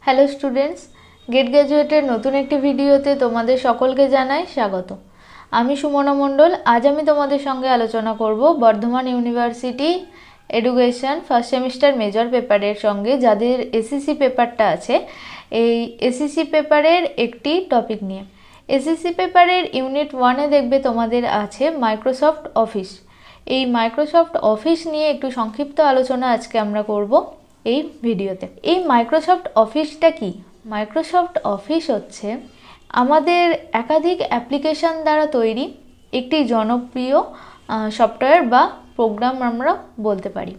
Hello students, gate গ্র্যাজুয়েটের নতুন একটি ভিডিওতে তোমাদের সকলকে জানাই স্বাগত। আমি সুমনা মণ্ডল। আজ আমি তোমাদের সঙ্গে আলোচনা করব Bardhaman university education first semester major পেপারের সঙ্গে যাদের এসএসসি পেপারটা আছে, এই এসএসসি পেপারের একটি টপিক নিয়ে। এসএসসি পেপারের ইউনিট 1-এ দেখবে তোমাদের আছে মাইক্রোসফট অফিস। এই মাইক্রোসফট অফিস নিয়ে একটু সংক্ষিপ্ত আলোচনা আজকে আমরা করব এই ভিডিওতে। এই মাইক্রোসফট অফিসটা কি? মাইক্রোসফট অফিস হচ্ছে আমাদের একাধিক অ্যাপ্লিকেশন দ্বারা তৈরি একটি জনপ্রিয় সফটওয়্যার বা প্রোগ্রাম আমরা বলতে পারি।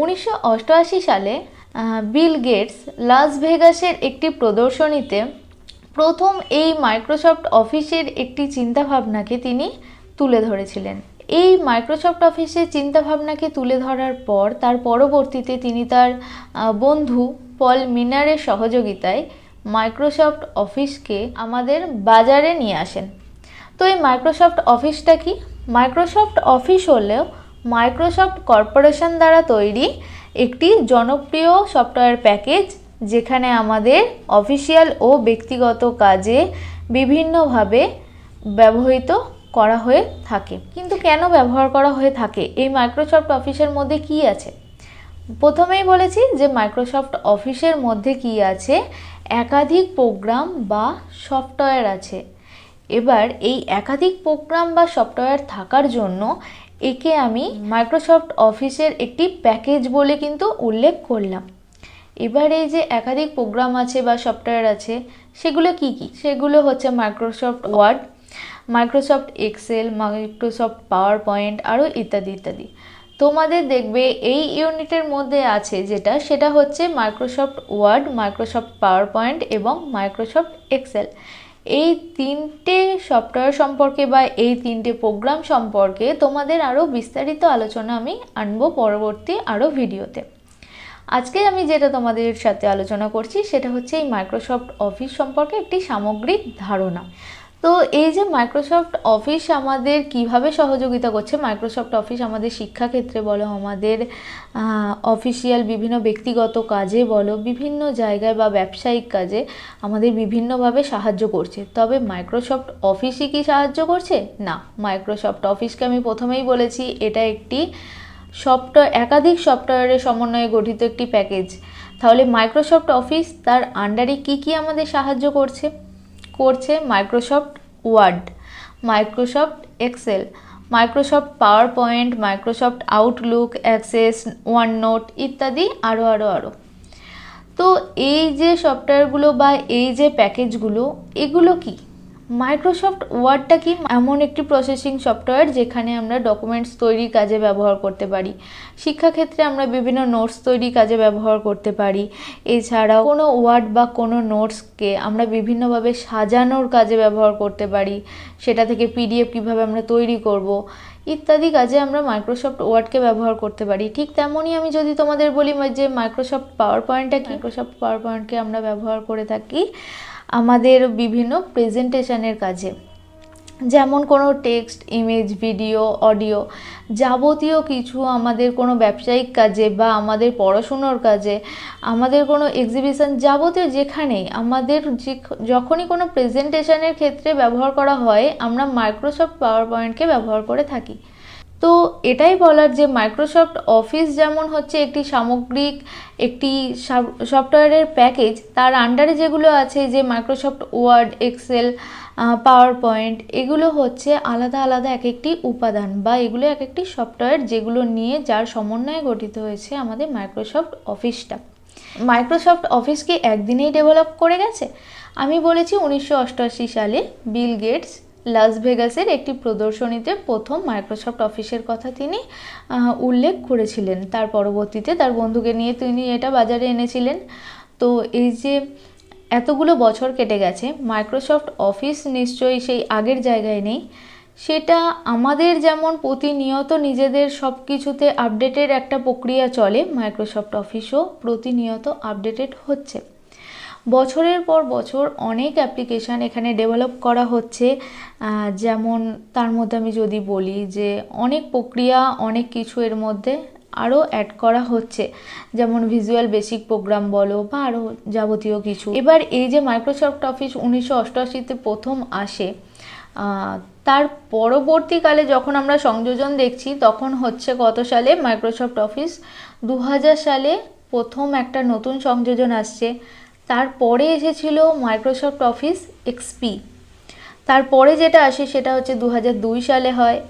1988 সালে বিল গেটস লাস ভেগাসের একটি প্রদর্শনীতে প্রথম এই মাইক্রোসফট অফিসের একটি চিন্তাভাবনাকে তিনি তুলে ধরেছিলেন। এই মাইক্রোসফট অফিসের চিন্তাভাবনাকে তুলে ধরার পর তার পরবর্তীতে তিনি তার বন্ধু পল মিনারের সহযোগিতায় মাইক্রোসফট অফিসকে আমাদের বাজারে নিয়ে আসেন। তো এই মাইক্রোসফট অফিসটা কি? মাইক্রোসফট অফিস হলেও মাইক্রোসফট কর্পোরেশন দ্বারা তৈরি একটি জনপ্রিয় সফটওয়্যার প্যাকেজ, যেখানে আমাদের অফিসিয়াল ও ব্যক্তিগত কাজে বিভিন্নভাবে ব্যবহৃত করা হয়ে থাকে। কিন্তু কেন ব্যবহার করা হয়ে থাকে? এই মাইক্রোসফট অফিসের মধ্যে কি আছে? প্রথমেই বলেছি যে মাইক্রোসফট অফিসের মধ্যে কি আছে, একাধিক প্রোগ্রাম বা সফটওয়্যার আছে। এবার এই একাধিক প্রোগ্রাম বা সফটওয়্যার থাকার জন্য একে আমি মাইক্রোসফট অফিসের একটি প্যাকেজ বলে কিন্তু উল্লেখ করলাম। এবার এই যে একাধিক প্রোগ্রাম আছে বা সফটওয়্যার আছে, সেগুলো কি কি? সেগুলো হচ্ছে Microsoft Word, Microsoft Excel, Microsoft PowerPoint, আরও ইত্যাদি ইত্যাদি। তোমাদের দেখবে এই ইউনিটের মধ্যে আছে সেটা হচ্ছে Microsoft Word, Microsoft PowerPoint এবং মাইক্রোসফট এক্সেল। এই তিনটে সফটওয়্যার সম্পর্কে বা এই তিনটে প্রোগ্রাম সম্পর্কে তোমাদের আরও বিস্তারিত আলোচনা আমি আনবো পরবর্তী আরও ভিডিওতে। আজকে আমি যেটা তোমাদের সাথে আলোচনা করছি সেটা হচ্ছে এই মাইক্রোসফট অফিস সম্পর্কে একটি সামগ্রিক ধারণা। তো এই যে মাইক্রোসফট অফিস আমাদের কিভাবে সহযোগিতা করছে, মাইক্রোসফট অফিস আমাদের শিক্ষাক্ষেত্রে বলো, আমাদের অফিসিয়াল বিভিন্ন ব্যক্তিগত কাজে বলো, বিভিন্ন জায়গায় বা ব্যবসায়িক কাজে আমাদের বিভিন্নভাবে সাহায্য করছে। তবে মাইক্রোসফট অফিসই কি সাহায্য করছে? না। মাইক্রোসফট অফিসকে আমি প্রথমেই বলেছি এটা একটি একাধিক সফটওয়্যারের সমন্বয়ে গঠিত একটি প্যাকেজ। তাহলে মাইক্রোসফট অফিস তার আন্ডারে কি কি আমাদের সাহায্য করছে? Microsoft Word, Microsoft Excel, Microsoft PowerPoint, Microsoft Outlook, Access, OneNote ইত্যাদি আরও। তো এই যে সফটওয়্যারগুলো বা এই যে প্যাকেজগুলো, এগুলো কি? মাইক্রোসফট ওয়ার্ডটা কি? এমন একটি প্রসেসিং সফটওয়্যার যেখানে আমরা ডকুমেন্টস তৈরির কাজে ব্যবহার করতে পারি। শিক্ষাক্ষেত্রে আমরা বিভিন্ন নোটস তৈরির কাজে ব্যবহার করতে পারি। এছাড়াও কোনো ওয়ার্ড বা কোনো নোটসকে আমরা বিভিন্নভাবে সাজানোর কাজে ব্যবহার করতে পারি। সেটা থেকে পিডিএফ কীভাবে আমরা তৈরি করব ইত্যাদি কাজে আমরা মাইক্রোসফট ওয়ার্ডকে ব্যবহার করতে পারি। ঠিক তেমনই আমি যদি তোমাদের বলি যে মাইক্রোসফট পাওয়ার পয়েন্টটা কি, মাইক্রোসফট পাওয়ার পয়েন্টকে আমরা ব্যবহার করে থাকি আমাদের বিভিন্ন প্রেজেন্টেশনের কাজে, যেমন কোনো টেক্সট, ইমেজ, ভিডিও, অডিও, যাবতীয় কিছু আমাদের কোনো ব্যবসায়িক কাজে বা আমাদের পড়াশুনোর কাজে, আমাদের কোনো এক্সিবিশন, যাবতীয় যেখানেই আমাদের যখনই কোনো প্রেজেন্টেশনের ক্ষেত্রে ব্যবহার করা হয়, আমরা মাইক্রোসফট পাওয়ার পয়েন্টকে ব্যবহার করে থাকি। তো এটাই বলার যে মাইক্রোসফট অফিস যেমন হচ্ছে একটি সামগ্রিক একটি সফটওয়্যারের প্যাকেজ, তার আন্ডারে যেগুলো আছে যে Microsoft Word, Excel, PowerPoint, এগুলো হচ্ছে আলাদা আলাদা এক একটি উপাদান বা এগুলো এক একটি সফটওয়্যার যেগুলো নিয়ে যার সমন্বয়ে গঠিত হয়েছে আমাদের মাইক্রোসফট অফিসটা। মাইক্রোসফট অফিস কি একদিনেই ডেভেলপ করে গেছে? আমি বলেছি 1988 সালে বিল গেটস লাস ভেগাসের একটি প্রদর্শনীতে প্রথম মাইক্রোসফট অফিসের কথা তিনি উল্লেখ করেছিলেন। তার পরবর্তীতে তার বন্ধুকে নিয়ে তিনি এটা বাজারে এনেছিলেন। তো এই যে এতগুলো বছর কেটে গেছে, মাইক্রোসফট অফিস নিশ্চয়ই সেই আগের জায়গায় নেই। সেটা আমাদের যেমন প্রতিনিয়ত নিজেদের সব কিছুতে আপডেটের একটা প্রক্রিয়া চলে, মাইক্রোসফট অফিসও প্রতিনিয়ত আপডেটেড হচ্ছে। বছরের পর বছর অনেক অ্যাপ্লিকেশান এখানে ডেভেলপ করা হচ্ছে। যেমন তার মধ্যে আমি যদি বলি যে অনেক প্রক্রিয়া, অনেক কিছু এর মধ্যে আরও অ্যাড করা হচ্ছে, যেমন ভিজুয়াল বেসিক প্রোগ্রাম বলো বা আরও যাবতীয় কিছু। এবার এই যে মাইক্রোসফট অফিস 1988-তে প্রথম আসে, তার পরবর্তীকালে যখন আমরা সংযোজন দেখছি তখন হচ্ছে কত সালে, মাইক্রোসফট অফিস 2000 সালে প্রথম একটা নতুন সংযোজন আসছে। তারপরে এসেছিল মাইক্রোসফট অফিস এক্সপি। তারপরে যেটা আসে সেটা হচ্ছে 2002 সালে হয়,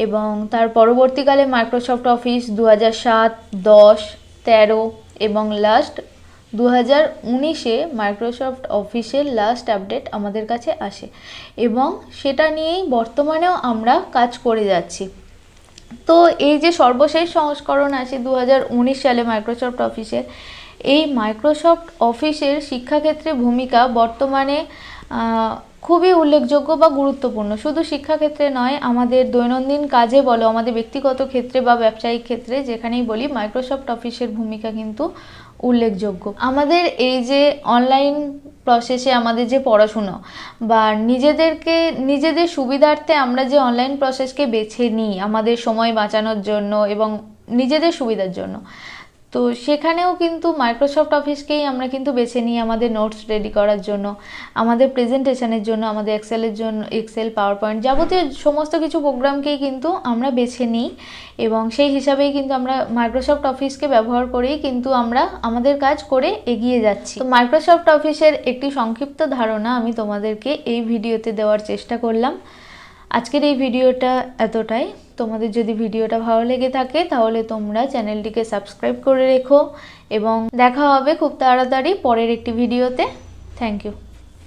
এবং তার পরবর্তীকালে মাইক্রোসফট অফিস 2007, 10, 13 এবং লাস্ট 2019-এ মাইক্রোসফট অফিসের লাস্ট আপডেট আমাদের কাছে আসে, এবং সেটা নিয়েই বর্তমানেও আমরা কাজ করে যাচ্ছি। তো এই যে সর্বশেষ সংস্করণ আসে 2019 সালে মাইক্রোসফট অফিসের, এই মাইক্রোসফট অফিসের শিক্ষাক্ষেত্রে ভূমিকা বর্তমানে খুবই উল্লেখযোগ্য বা গুরুত্বপূর্ণ। শুধু শিক্ষাক্ষেত্রে নয়, আমাদের দৈনন্দিন কাজে বলো, আমাদের ব্যক্তিগত ক্ষেত্রে বা ব্যবসায়িক ক্ষেত্রে যেখানেই বলি, মাইক্রোসফট অফিসের ভূমিকা কিন্তু উল্লেখযোগ্য। আমাদের এই যে অনলাইন প্রসেসে আমাদের যে পড়াশুনো বা নিজেদের সুবিধার্থে আমরা যে অনলাইন প্রসেসকে বেছে নিই আমাদের সময় বাঁচানোর জন্য এবং নিজেদের সুবিধার জন্য, তো সেখানেও কিন্তু মাইক্রোসফট অফিসকেই আমরা কিন্তু বেছে নিই আমাদের নোটস রেডি করার জন্য, আমাদের প্রেজেন্টেশনের জন্য, আমাদের এক্সেল, পাওয়ার পয়েন্ট যাবতীয় সমস্ত কিছু প্রোগ্রামকেই কিন্তু আমরা বেছে নিই, এবং সেই হিসাবেই কিন্তু আমরা মাইক্রোসফট অফিসকে ব্যবহার করেই কিন্তু আমরা আমাদের কাজ করে এগিয়ে যাচ্ছি। তো মাইক্রোসফট অফিসের একটি সংক্ষিপ্ত ধারণা আমি তোমাদেরকে এই ভিডিওতে দেওয়ার চেষ্টা করলাম। আজকের এই ভিডিওটা এতটাই। তোমাদের যদি ভিডিওটা ভালো লেগে থাকে তাহলে তোমরা চ্যানেলটিকে সাবস্ক্রাইব করে রেখো, এবং দেখা হবে খুব তাড়াতাড়ি পরের একটি ভিডিওতে। Thank you.